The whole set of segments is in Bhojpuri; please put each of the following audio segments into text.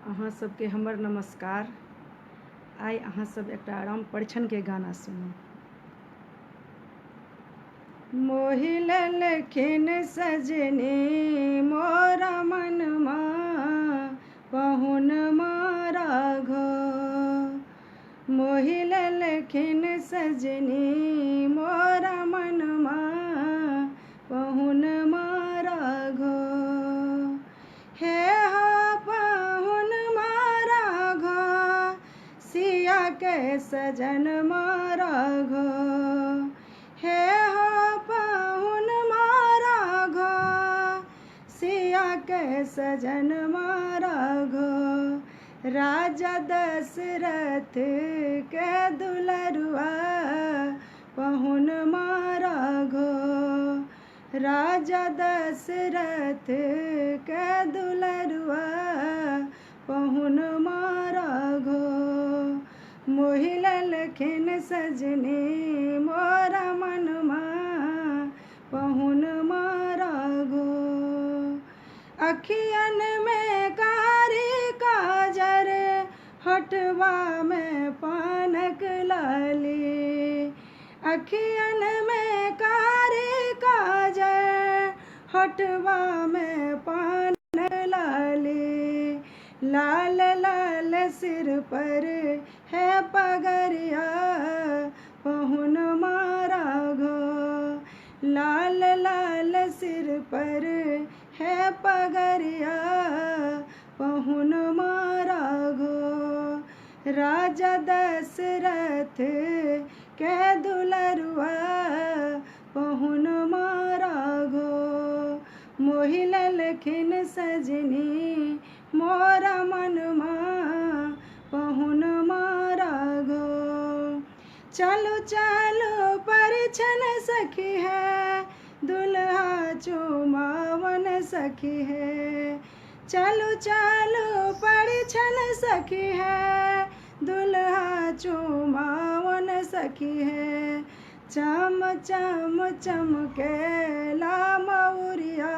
अहाँ सबके हमर नमस्कार। आइ अहाँ सब एकटा राम परिछन के गाना सुनू। मोहि लेलखिन सजनी मोरा मनमा, पहुनमा राघव। मोहि लेलखिन सजनी मोरा मनमा, पहुनमा राघव। हे हो पहुनमा राघव, सिया के सजन राघव। हे हो पहुनमा राघव, सिया के सजन राघव। राजा दशरथ के दुलरुआ, पहुनमा राघव। राजा दशरथ के दुलरुआ, पहुनमा राघव। मोहि लेलखिन सजनी मोरा मनमा, पहुनमा राघव। अखियन में कारी काजर, होठवा में पानक लाली। अखियन में कारी काजर, होठवा में पान लाली। लाल लाल सिर पर है पगरिया, पहुनमा राघव। लाल लाल सिर पर है पगरिया, पहुनमा राघव। राजा दशरथ के दुलरुआ, पहुनमा राघव। मोहि लेलखिन सजनी मोरा मनमा, पहुनमा राघव। चलो चलो परिछन सखी है, दुल्हा चुमावन सखी है। चलो चलो परिछन सखी है, दुल्हा चुमावन सखी है। चम चम चमकेला मौरिया,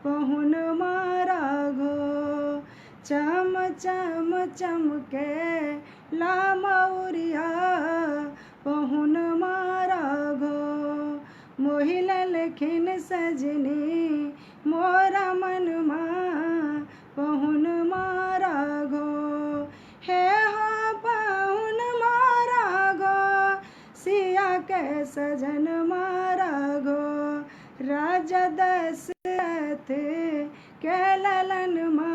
पहुनमा राघव। चम चम चमकेला मौरिया, पहुनमा राघव। मोहि लेलखिन सजनी मोरा मनमा, पहुनमा राघव। हे हो पहुनमा राघव, सिया के सजन राघव। राजा दशरथ के ललनमा,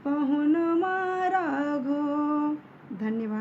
पहुनमा राघव। धन्यवाद।